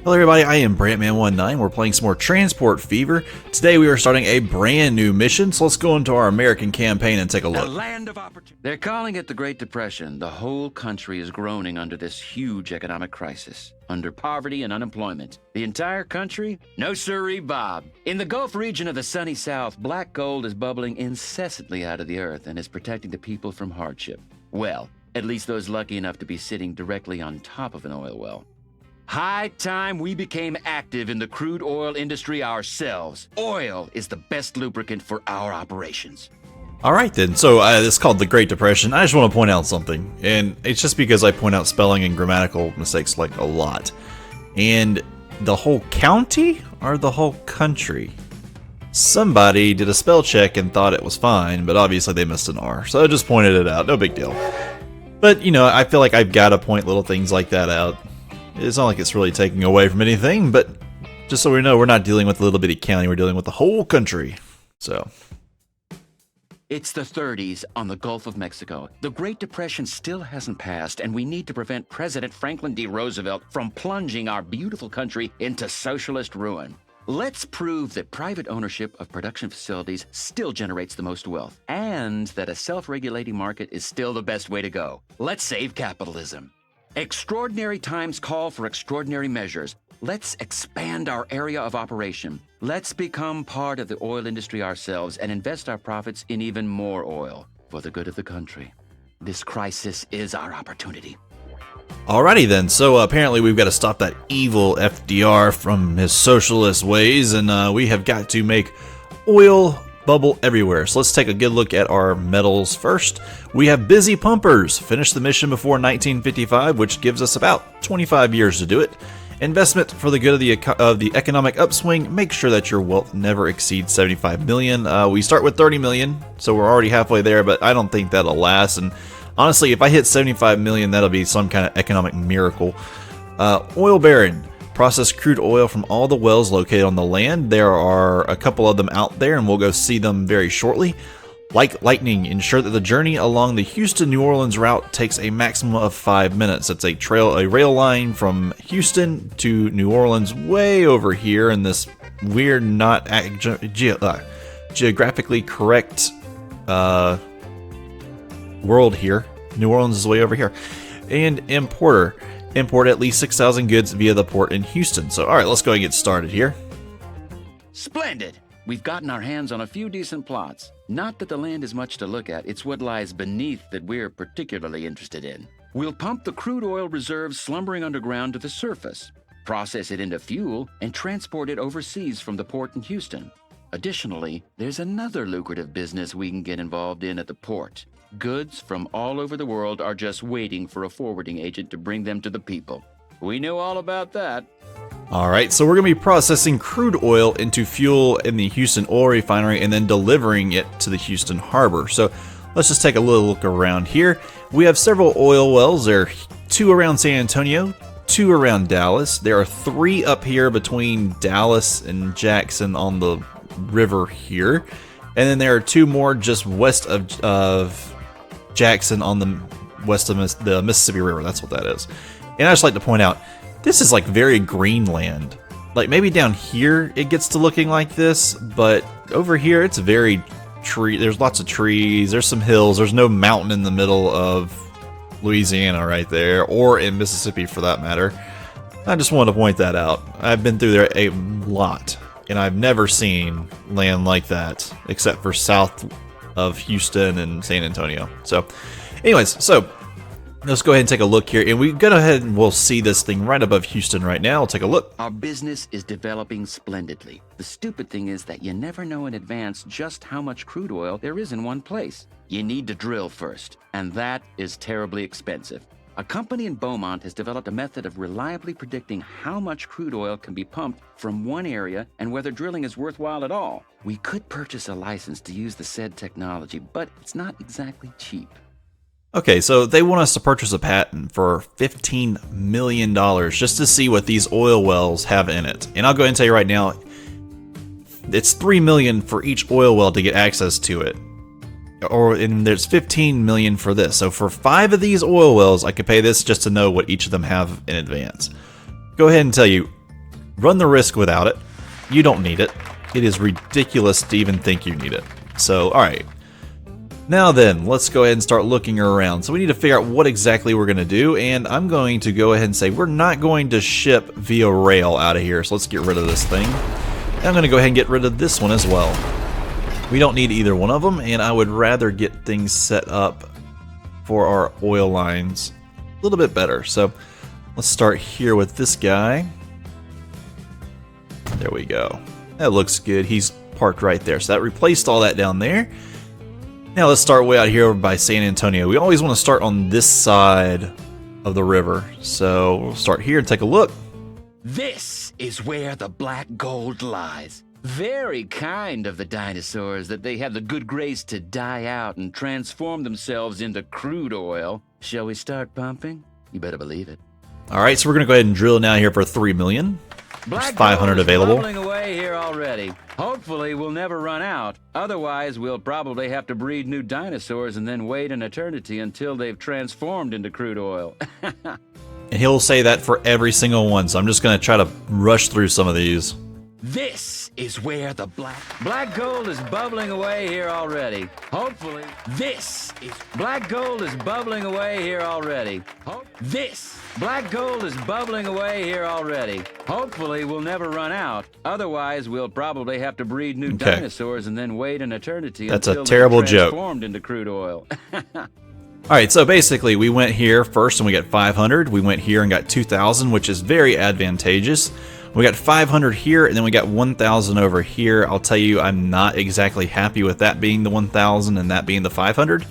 Hello everybody, I am Brantman19. We're playing some more Transport Fever. Today we are starting a brand new mission, so let's go into our American campaign and take a look. The land of opportunity. They're calling it the Great Depression. The whole country is groaning under this huge economic crisis, under poverty and unemployment. The entire country? No sirree, Bob. In the Gulf region of the sunny South, black gold is bubbling incessantly out of the earth and is protecting the people from hardship. Well, at least those lucky enough to be sitting directly on top of an oil well. High time we became active in the crude oil industry ourselves. Oil is the best lubricant for our operations. Alright then, so this is called the Great Depression. I just want to point out something, and it's just because I point out spelling and grammatical mistakes like a lot. And the whole county or the whole country? Somebody did a spell check and thought it was fine, but obviously they missed an R, so I just pointed it out, no big deal. But, you know, I feel like I've got to point little things like that out. It's not like it's really taking away from anything, but just so we know, we're not dealing with a little bitty county, we're dealing with the whole country. So, it's the 30s on the Gulf of Mexico. The Great Depression still hasn't passed, and we need to prevent President Franklin D. Roosevelt from plunging our beautiful country into socialist ruin. Let's prove that private ownership of production facilities still generates the most wealth, and that a self-regulating market is still the best way to go. Let's save capitalism. Extraordinary times call for extraordinary measures. Let's expand our area of operation. Let's become part of the oil industry ourselves and invest our profits in even more oil for the good of the country. This crisis is our opportunity. alrighty then, so apparently we've got to stop that evil FDR from his socialist ways, and we have got to make oil bubble everywhere. So let's take a good look at our medals first. We have Busy Pumpers. Finish the mission before 1955, which gives us about 25 years to do it. Investment for the good of the economic upswing. Make sure that your wealth never exceeds 75 million. We start with 30 million, so we're already halfway there, but I don't think that'll last. And honestly, if I hit 75 million, that'll be some kind of economic miracle. Oil Baron. Process crude oil from all the wells located on the land. There are a couple of them out there, and we'll go see them very shortly. Like lightning, ensure that the journey along the Houston-New Orleans route takes a maximum of 5 minutes. It's a rail line from Houston to New Orleans, way over here in this weird, not geographically correct world here. New Orleans is way over here. And importer. Import at least 6,000 goods via the port in Houston. So, alright, let's go and get started here. Splendid! We've gotten our hands on a few decent plots. Not that the land is much to look at, it's what lies beneath that we're particularly interested in. We'll pump the crude oil reserves slumbering underground to the surface, process it into fuel, and transport it overseas from the port in Houston. Additionally, there's another lucrative business we can get involved in at the port. Goods from all over the world are just waiting for a forwarding agent to bring them to the people. We know all about that. Alright, so we're going to be processing crude oil into fuel in the Houston oil refinery and then delivering it to the Houston harbor. So let's just take a little look around here. We have several oil wells. There are 2 around San Antonio, 2 around Dallas. There are 3 up here between Dallas and Jackson on the river here. And then there are 2 more just west of Jackson on the west of the Mississippi River. That's what that is. And I just like to point out, this is like very green land. Like maybe down here it gets to looking like this, but over here it's very there's lots of trees, there's some hills, there's no mountain in the middle of Louisiana right there, or in Mississippi for that matter. I just wanted to point that out. I've been through there a lot, and I've never seen land like that except for south of Houston and San Antonio. So anyways, so let's go ahead and take a look here, and we go ahead and we'll see this thing right above Houston right now. I'll take a look. Our business is developing splendidly. The stupid thing is that you never know in advance just how much crude oil there is in one place. You need to drill first, and that is terribly expensive. A company in Beaumont has developed a method of reliably predicting how much crude oil can be pumped from one area and whether drilling is worthwhile at all. We could purchase a license to use the said technology, but it's not exactly cheap. Okay, so they want us to purchase a patent for $15 million just to see what these oil wells have in it. And I'll go ahead and tell you right now, it's $3 million for each oil well to get access to it. And there's $15 million for this. So for 5 of these oil wells, I could pay this just to know what each of them have in advance. Go ahead and tell you, Run the risk without it. You don't need it. It is ridiculous to even think you need it. So, alright. Now then, let's go ahead and start looking around. So we need to figure out what exactly we're going to do, and I'm going to go ahead and say we're not going to ship via rail out of here, so let's get rid of this thing. And I'm going to go ahead and get rid of this one as well. We don't need either one of them, and I would rather get things set up for our oil lines a little bit better. So let's start here with this guy. There we go. That looks good. He's parked right there. So that replaced all that down there. Now let's start way out here over by San Antonio. We always want to start on this side of the river. So we'll start here and take a look. This is where the black gold lies. Very kind of the dinosaurs that they have the good grace to die out and transform themselves into crude oil. Shall we start pumping? You better believe it. Alright, so we're going to go ahead and drill now here for 3 million. There's 500 available. Bubbling away here already. Hopefully we'll never run out. Otherwise, we'll probably have to breed new dinosaurs and then wait an eternity until they've transformed into crude oil. And he'll say that for every single one, so I'm just going to try to rush through some of these. This is where the black gold is bubbling away here already. Hopefully, this is black gold is bubbling away here already. Black gold is bubbling away here already. Hopefully, we'll never run out. Otherwise, we'll probably have to breed new dinosaurs and then wait an eternity until they're transformed into crude oil. Alright, so basically we went here first and we got 500. We went here and got 2,000, which is very advantageous. We got 500 here, and then we got 1,000 over here. I'll tell you, I'm not exactly happy with that being the 1,000 and that being the 500.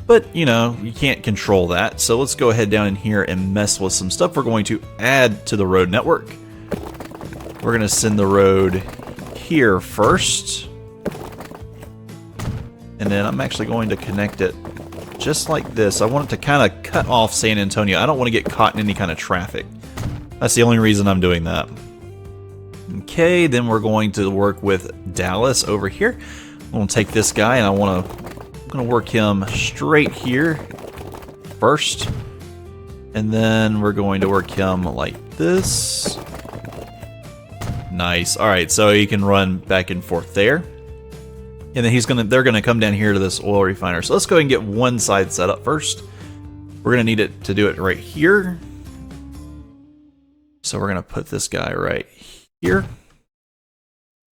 But, you know, you can't control that. So let's go ahead down in here and mess with some stuff we're going to add to the road network. We're going to send the road here first. And then I'm actually going to connect it just like this. I want it to kind of cut off San Antonio. I don't want to get caught in any kind of traffic. That's the only reason I'm doing that. Okay, then we're going to work with Dallas over here. I'm going to take this guy and I'm going to work him straight here first. And then we're going to work him like this. Nice. Alright, so he can run back and forth there. And then they're gonna come down here to this oil refiner. So let's go ahead and get one side set up first. We're gonna need it to do it right here. So we're gonna put this guy right here.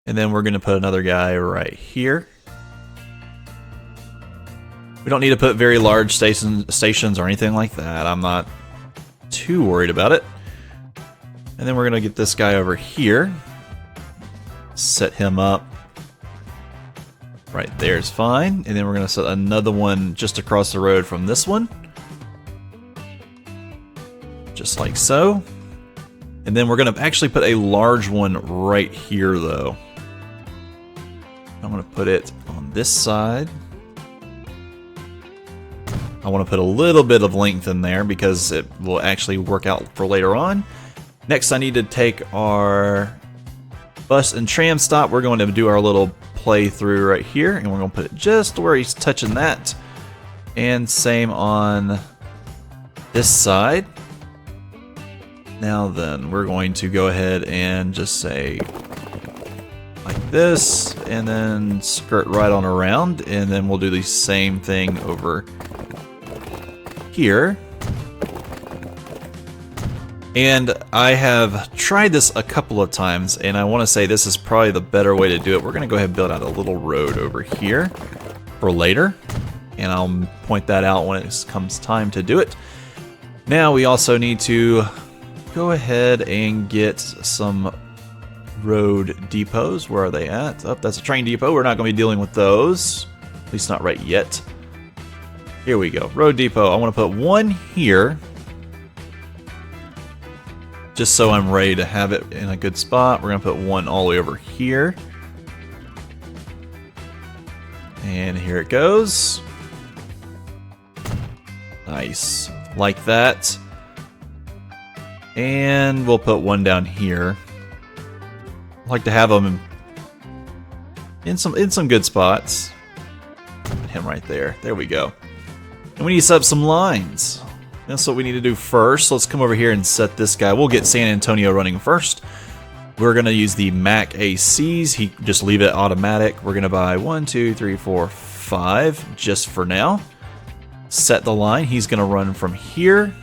And then we're gonna put another guy right here. We don't need to put very large stations or anything like that. I'm not too worried about it. And then we're gonna get this guy over here. Set him up. Right there is fine. And then we're going to set another one just across the road from this one. Just like so. And then we're going to actually put a large one right here though. I'm going to put it on this side. I want to put a little bit of length in there because it will actually work out for later on. Next I need to take our bus and tram stop. We're going to do our little playthrough right here, and we're going to put it just where he's touching that. And same on this side. Now then, we're going to go ahead and just say like this, and then skirt right on around, and then we'll do the same thing over here. And I have tried this a couple of times, and I want to say this is probably the better way to do it. We're going to go ahead and build out a little road over here for later, and I'll point that out when it comes time to do it. Now we also need to go ahead and get some road depots. Where are they at? Oh, that's a train depot. We're not going to be dealing with those, at least not right yet. Here we go. Road depot. I want to put one here, just so I'm ready to have it in a good spot. We're going to put one all the way over here. And here it goes. Nice. Like that. And we'll put one down here. I like to have them in some good spots. Put him right there. There we go. And we need to set up some lines. That's what we need to do first. Let's come over here and set this guy. We'll get San Antonio running first. We're going to use the Mac ACs. Just leave it automatic. We're going to buy 1, 2, 3, 4, 5 just for now. Set the line. He's going to run from here.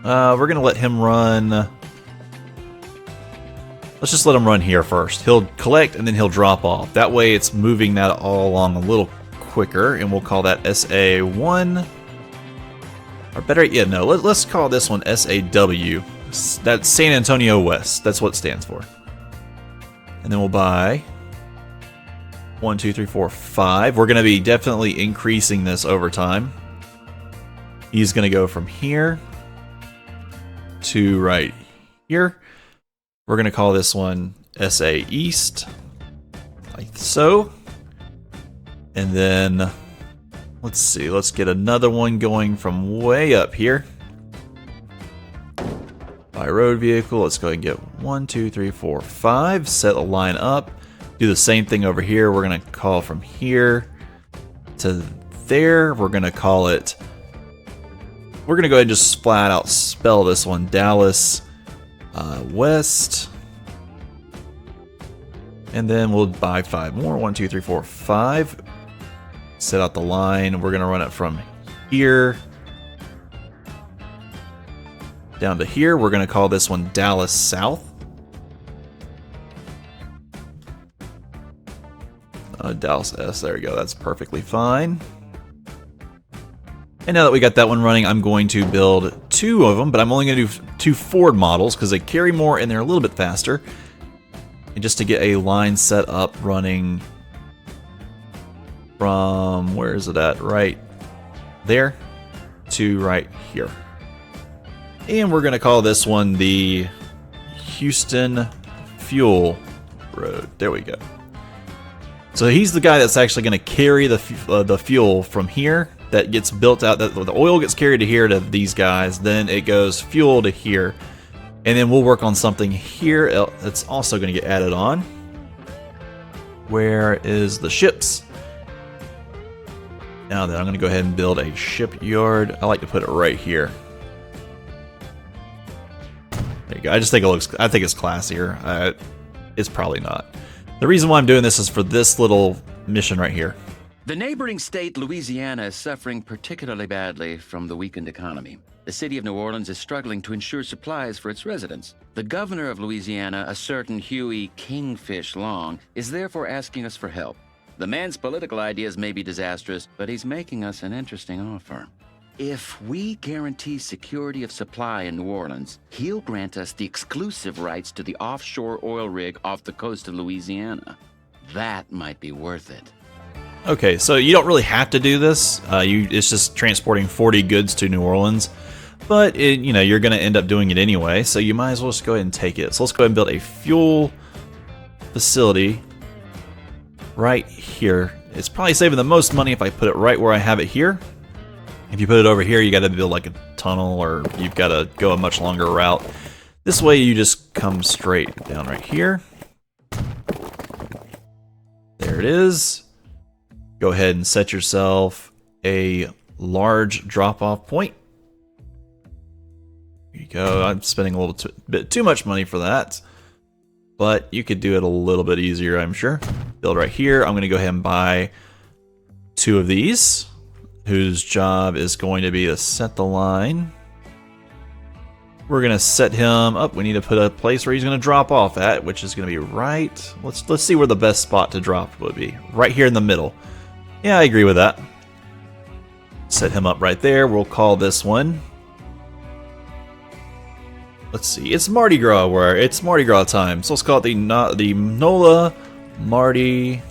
We're going to let him run. Let's just let him run here first. He'll collect and then he'll drop off. That way it's moving that all along a little quicker, and we'll call that SA1. Or better, yeah, no, let's call this one SAW. That's San Antonio West. That's what it stands for. And then we'll buy 1, 2, 3, 4, 5. We're going to be definitely increasing this over time. He's going to go from here to right here. We're going to call this one SA East, like so. And then, let's see, let's get another one going from way up here. By road vehicle, let's go ahead and get 1, 2, 3, 4, 5. Set a line up. Do the same thing over here. We're going to call from here to there. We're going to call it, we're going to go ahead and just flat out spell this one Dallas West. And then we'll buy 5 more. 1, 2, 3, 4, 5. Set out the line. We're going to run it from here down to here. We're going to call this one Dallas South. Dallas S. There we go. That's perfectly fine. And now that we got that one running, I'm going to build 2 of them, but I'm only going to do 2 Ford models because they carry more and they're a little bit faster. And just to get a line set up running from, where is it at? Right there to right here. And we're going to call this one the Houston Fuel Road. There we go. So he's the guy that's actually going to carry the fuel from here. That gets built out. That the oil gets carried to here to these guys. Then it goes fuel to here. And then we'll work on something here that's also going to get added on. Where is the ships? Now then, I'm going to go ahead and build a shipyard. I like to put it right here. There you go. I just think it looks. I think it's classier. It's probably not. The reason why I'm doing this is for this little mission right here. The neighboring state, Louisiana, is suffering particularly badly from the weakened economy. The city of New Orleans is struggling to ensure supplies for its residents. The governor of Louisiana, a certain Huey Kingfish Long, is therefore asking us for help. The man's political ideas may be disastrous, but he's making us an interesting offer. If we guarantee security of supply in New Orleans, he'll grant us the exclusive rights to the offshore oil rig off the coast of Louisiana. That might be worth it. Okay, so you don't really have to do this. It's just transporting 40 goods to New Orleans. But, you're going to end up doing it anyway, so you might as well just go ahead and take it. So let's go ahead and build a fuel facility right here. It's probably saving the most money if I put it right where I have it here. If you put it over here, you got to build like a tunnel, or you've got to go a much longer route. This way you just come straight down right here. There it is. Go ahead and set yourself a large drop-off point. Here you go. I'm spending a little bit too much money for that, but you could do it a little bit easier, I'm sure. Build right here. I'm going to go ahead and buy 2 of these, whose job is going to be to set the line. We're going to set him up. We need to put a place where he's going to drop off at, which is going to be right. Let's see where the best spot to drop would be. Right here in the middle. Yeah, I agree with that. Set him up right there. We'll call this one. Let's see. It's Mardi Gras. It's Mardi Gras time. So let's call it the NOLA Mardi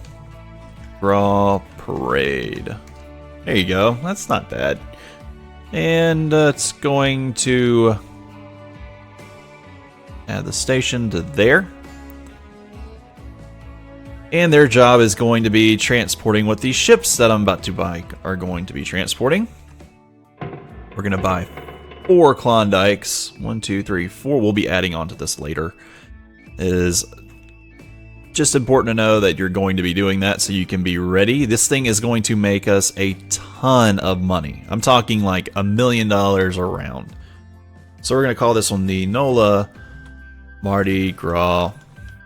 Gras Parade. There you go. That's not bad. And it's going to add the station to there. And their job is going to be transporting what these ships that I'm about to buy are going to be transporting. We're going to buy 4 Klondikes. 1, 2, 3, 4. We'll be adding on to this later. It is just important to know that you're going to be doing that so you can be ready. This thing is going to make us a ton of money. I'm talking like $1 million around. So we're going to call this one the NOLA Mardi Gras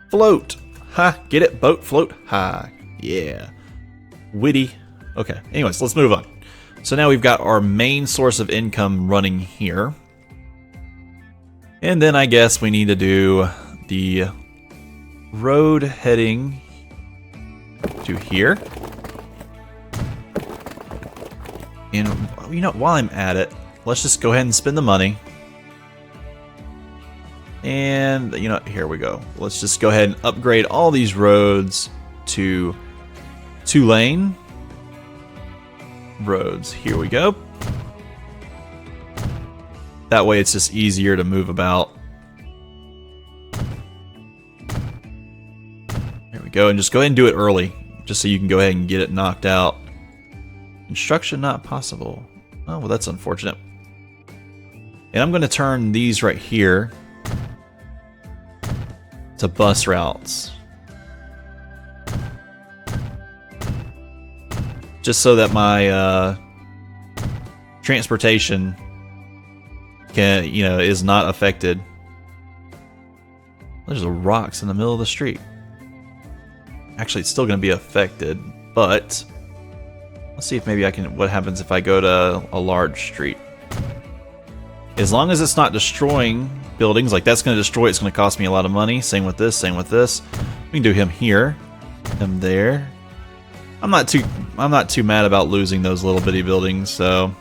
float. Ha, get it? Boat float. Ha, yeah. Witty. Okay, anyways, let's move on. So now we've got our main source of income running here. And then I guess we need to do the road heading to here. And, you know, while I'm at it, let's just go ahead and spend the money. And, you know, here we go. Let's just go ahead and upgrade all these roads to 2-lane roads. Here we go. That way it's just easier to move about. There we go. And just go ahead and do it early, just so you can go ahead and get it knocked out. Construction not possible. Oh, well, that's unfortunate. And I'm going to turn these right here to bus routes. Just so that my transportation can, you know, is not affected. There's rocks in the middle of the street. Actually, it's still going to be affected, but let's see if maybe I can. What happens if I go to a large street? As long as it's not destroying buildings, like that's going to destroy. It's going to cost me a lot of money. Same with this. Same with this. We can do him here, him there. I'm not too mad about losing those little bitty buildings. So.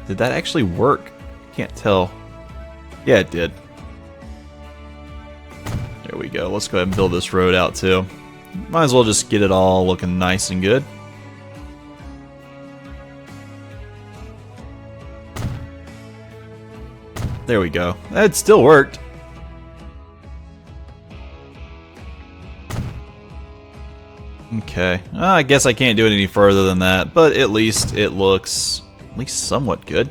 Did that actually work? Can't tell. Yeah, it did. There we go. Let's go ahead and build this road out too. Might as well just get it all looking nice and good. There we go. That still worked. Okay. I guess I can't do it any further than that, but at least it looks somewhat good.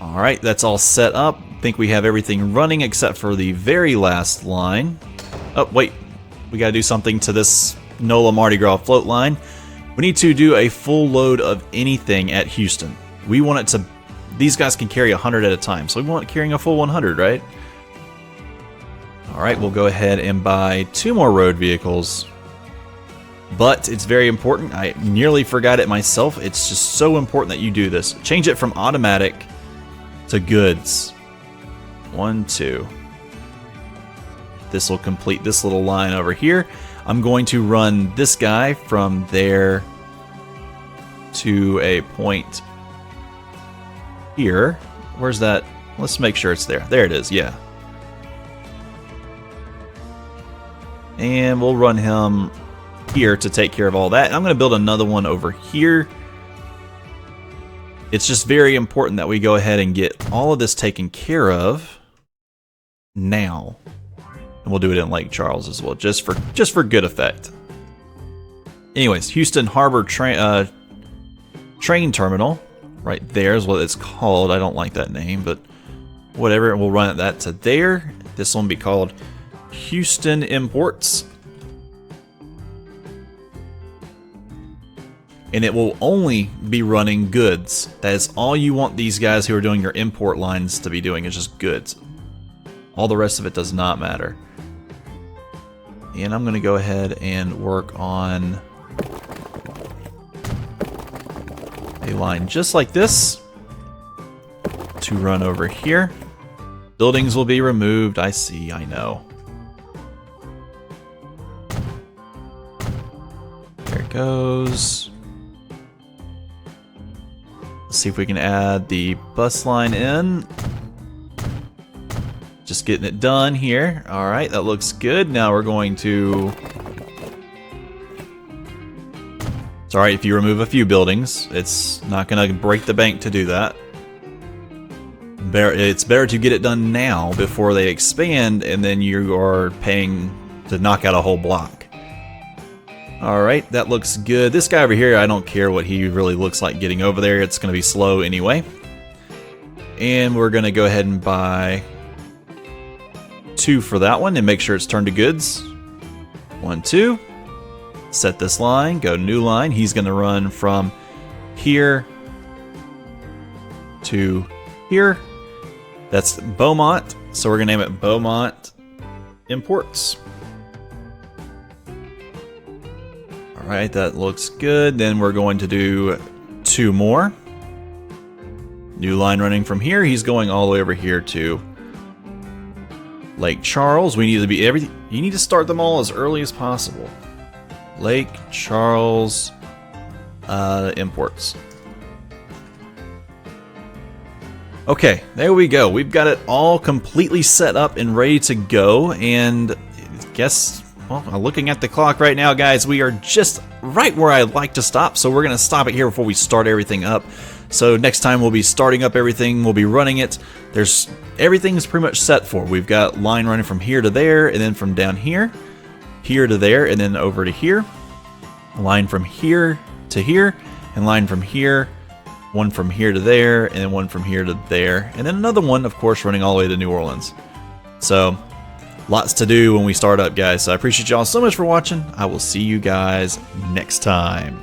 Alright, that's all set up. I think we have everything running except for the very last line. Oh, wait. We gotta do something to this NOLA Mardi Gras float line. We need to do a full load of anything at Houston. We want it to... These guys can carry 100 at a time, so we want it carrying a full 100, right? Alright, we'll go ahead and buy 2 more road vehicles. But it's very important. I nearly forgot it myself. It's just so important that you do this. Change it from automatic to goods. 1, 2. This will complete this little line over here. I'm going to run this guy from there to a point here. Where's that? Let's make sure it's there. There it is, yeah. And we'll run him here to take care of all that. And I'm going to build another one over here. It's just very important that we go ahead and get all of this taken care of now. And we'll do it in Lake Charles as well, just for good effect. Anyways, Houston Harbor train terminal, right there is what it's called. I don't like that name, but whatever. We'll run that to there. This one will be called Houston Imports. And it will only be running goods. That is all you want these guys who are doing your import lines to be doing, is just goods. All the rest of it does not matter. And I'm going to go ahead and work on a line just like this to run over here. Buildings will be removed. I see, I know. There it goes. Let's see if we can add the bus line in. Just getting it done here. Alright, that looks good. Now we're going to... It's alright if you remove a few buildings. It's not going to break the bank to do that. It's better to get it done now before they expand, and then you are paying to knock out a whole block. Alright, that looks good. This guy over here, I don't care what he really looks like getting over there. It's going to be slow anyway. And we're going to go ahead and buy 2 for that one and make sure it's turned to goods. 1, 2. Set this line, go new line. He's going to run from here to here. That's Beaumont, so we're gonna name it Beaumont Imports. All right, that looks good. Then we're going to do 2 more. New line running from here. He's going all the way over here to Lake Charles. We need to be you need to start them all as early as possible. Lake Charles imports. Okay, there we go. We've got it all completely set up and ready to go. And well, looking at the clock right now, guys, we are just right where I'd like to stop. So we're going to stop it here before we start everything up. So next time we'll be starting up everything, we'll be running it. Everything's pretty much set for. We've got line running from here to there, and then from down here to there, and then over to here. A line from here to here, and line from here, one from here to there, and then one from here to there, and then another one, of course, running all the way to New Orleans. So lots to do when we start up, guys. So I appreciate y'all so much for watching. I will see you guys next time.